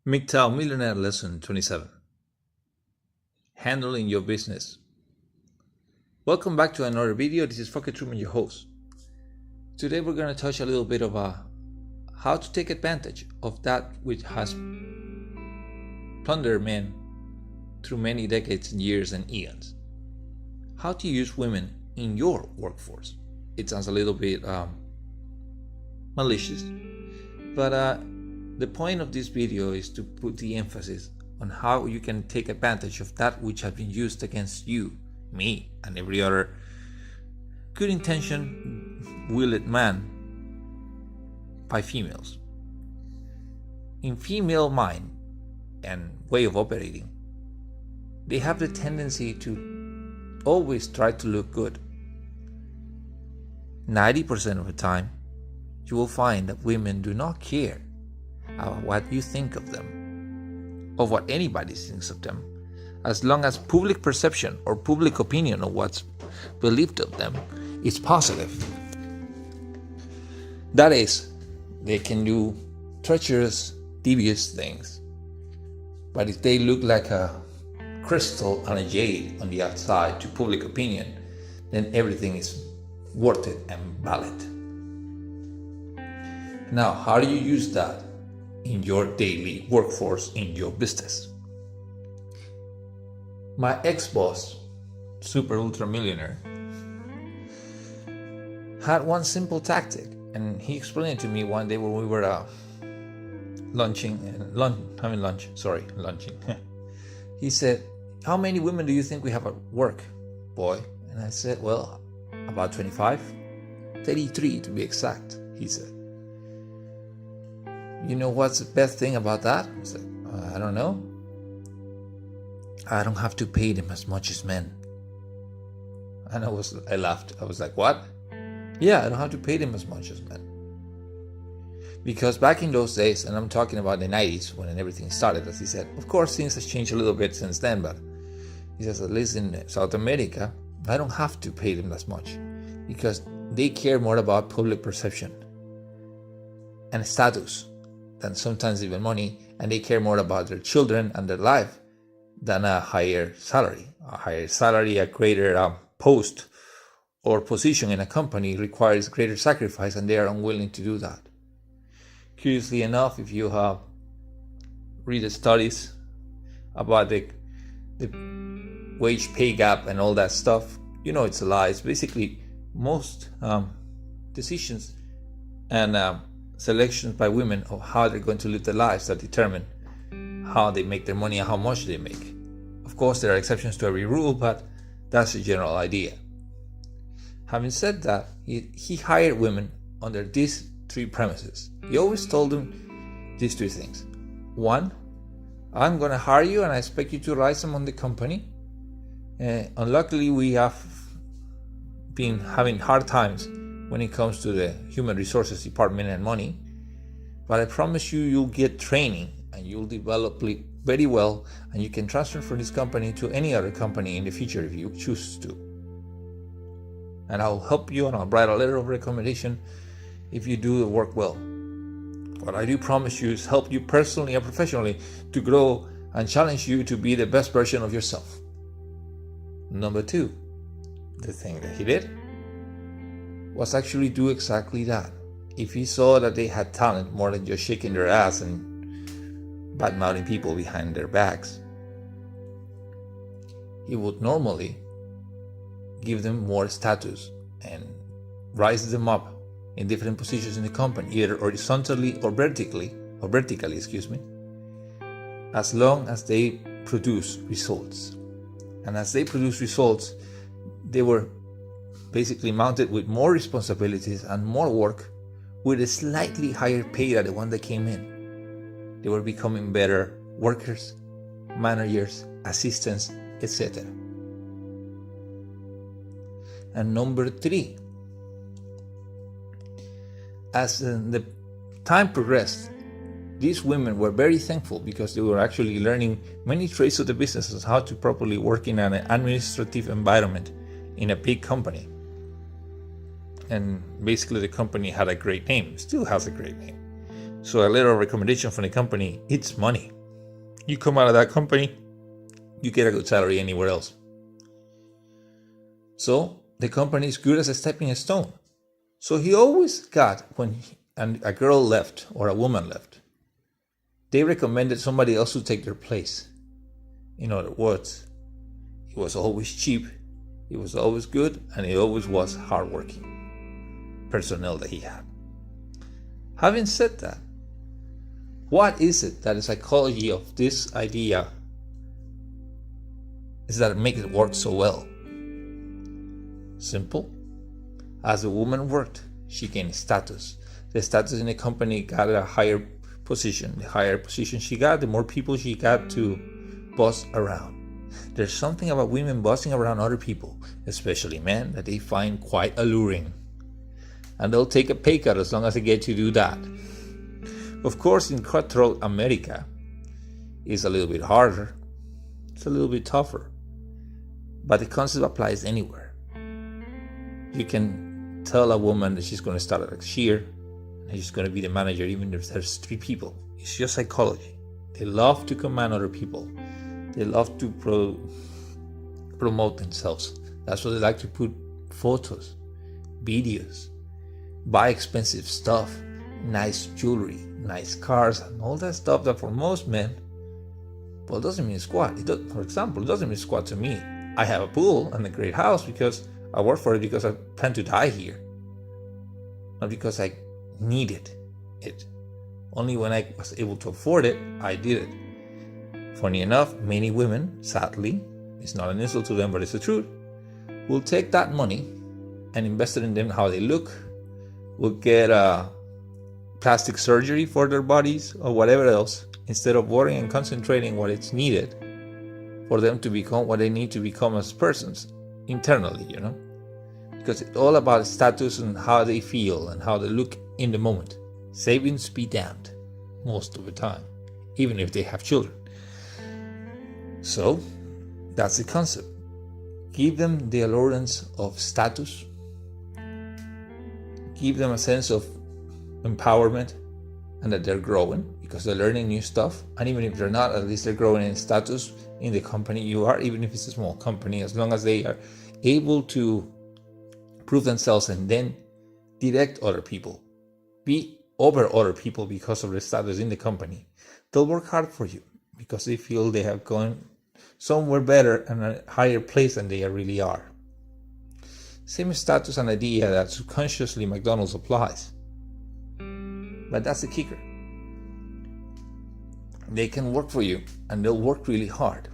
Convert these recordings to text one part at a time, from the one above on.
MGTOW Millionaire Lesson 27. Handling your business. Welcome back to another video. This is Fucker Truman, your host. Today we're going to touch a little bit about how to take advantage of that which has plundered men through many decades and years and eons. How to use women in your workforce. It sounds a little bit malicious, but the point of this video is to put the emphasis on how you can take advantage of that which has been used against you, me, and every other good-intentioned, willed man by females. In female mind and way of operating, they have the tendency to always try to look good. 90% of the time, you will find that women do not care about what you think of them, or what anybody thinks of them, as long as public perception or public opinion of what's believed of them is positive. That is, they can do treacherous, devious things, but if they look like a crystal and a jade on the outside to public opinion, then everything is worth it and valid. Now, how do you use that in your daily workforce, in your business? My ex-boss, super ultra millionaire, had one simple tactic, and he explained it to me one day when we were lunching. He said, "How many women do you think we have at work, boy?" And I said, "Well, about 25, 33 to be exact," he said. "You know what's the best thing about that?" I said, "I don't know. I don't have to pay them as much as men." And I laughed. I was like, "What?" "Yeah, I don't have to pay them as much as men." Because back in those days, and I'm talking about the 90s when everything started, as he said, of course things have changed a little bit since then, but he says, at least in South America, I don't have to pay them as much because they care more about public perception and status than sometimes even money, and they care more about their children and their life than a higher salary. A higher salary, a greater post or position in a company requires greater sacrifice, and they are unwilling to do that. Curiously enough, if you read the studies about the wage pay gap and all that stuff, you know it's a lie. It's basically most decisions and selections by women of how they're going to live their lives that determine how they make their money and how much they make. Of course, there are exceptions to every rule, but that's the general idea. Having said that, he hired women under these three premises. He always told them these three things. One, I'm going to hire you and I expect you to rise among the company. Unluckily, we have been having hard times when it comes to the human resources department and money, but I promise you, you'll get training and you'll develop very well, and you can transfer from this company to any other company in the future if you choose to. And I'll help you and I'll write a letter of recommendation if you do the work well. What I do promise you is help you personally and professionally to grow and challenge you to be the best version of yourself. Number two, the thing that he did was actually do exactly that. If he saw that they had talent more than just shaking their ass and bad-mouthing people behind their backs, he would normally give them more status and rise them up in different positions in the company, either horizontally or vertically, as long as they produce results. And as they produce results, they were basically mounted with more responsibilities and more work with a slightly higher pay than the one that came in. They were becoming better workers, managers, assistants, etc. And number three, as the time progressed, these women were very thankful because they were actually learning many traits of the business as how to properly work in an administrative environment in a big company. And basically the company had a great name, still has a great name. So a letter of recommendation from the company, it's money. You come out of that company, you get a good salary anywhere else. So the company is good as a stepping stone. So he always got, when a girl left or a woman left, they recommended somebody else to take their place. In other words, it was always cheap, it was always good, and it always was hardworking personnel that he had. Having said that, what is it that the psychology of this idea is that it makes it work so well? Simple. As the woman worked, she gained status. The status in the company got a higher position. The higher position she got, the more people she got to boss around. There's something about women bossing around other people, especially men, that they find quite alluring. And they'll take a pay cut as long as they get to do that. Of course, in cutthroat America, it's a little bit harder. It's a little bit tougher. But the concept applies anywhere. You can tell a woman that she's going to start at a cashier and she's going to be the manager even if there's 3 people. It's just psychology. They love to command other people. They love to promote themselves. That's why they like to put photos, videos, buy expensive stuff, nice jewelry, nice cars, and all that stuff that for most men, well, it doesn't mean squat. For example, it doesn't mean squat to me. I have a pool and a great house because I work for it because I plan to die here. Not because I needed it. Only when I was able to afford it, I did it. Funny enough, many women, sadly, it's not an insult to them, but it's the truth, will take that money and invest it in them how they look, will get plastic surgery for their bodies or whatever else, instead of worrying and concentrating what it's needed for them to become what they need to become as persons internally, because it's all about status and how they feel and how they look in the moment. Savings be damned most of the time, even if they have children. So that's the concept. Give them the allurance of status, give them a sense of empowerment and that they're growing because they're learning new stuff, and even if they're not, at least they're growing in status in the company you are, even if it's a small company, as long as they are able to prove themselves and then direct other people, be over other people because of their status in the company. They'll work hard for you because they feel they have gone somewhere better and a higher place than they really are. Same status and idea that subconsciously McDonald's applies. But that's the kicker. They can work for you and they'll work really hard.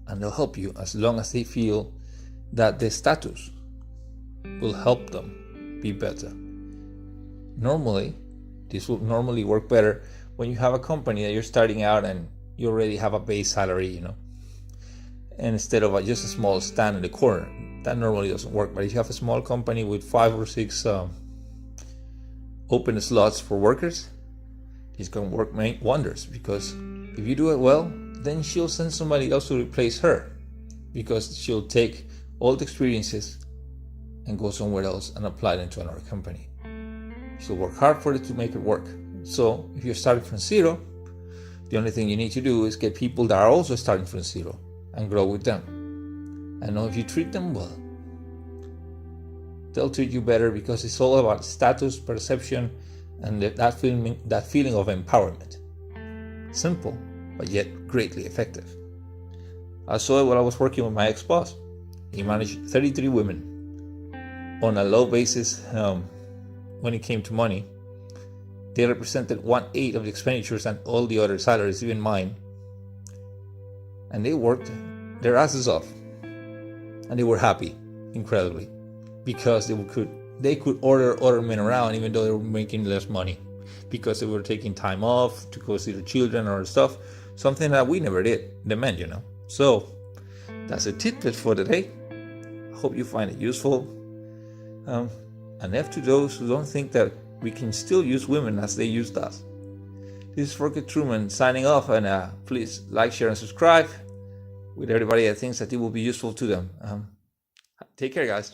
And they'll help you as long as they feel that the status will help them be better. Normally, this will normally work better when you have a company that you're starting out and you already have a base salary, and instead of just a small stand in the corner. That normally doesn't work. But if you have a small company with 5 or 6 open slots for workers, it's going to work wonders, because if you do it well, then she'll send somebody else to replace her, because she'll take all the experiences and go somewhere else and apply them to another company. She'll work hard for it to make it work. So if you're starting from zero, the only thing you need to do is get people that are also starting from zero and grow with them. And know if you treat them well, they'll treat you better, because it's all about status, perception, and that feeling of empowerment. Simple, but yet greatly effective. I saw it when I was working with my ex-boss. He managed 33 women on a low basis. When it came to money, they represented 1/8 of the expenditures and all the other salaries, even mine. And they worked their asses off, and they were happy, incredibly, because they could order other men around even though they were making less money, because they were taking time off to go see their children or stuff, something that we never did, the men, So that's a tidbit for today. I hope you find it useful. And F to those who don't think that we can still use women as they used us. This is Forget Truman signing off, and please like, share, and subscribe with everybody that thinks that it will be useful to them. Take care, guys.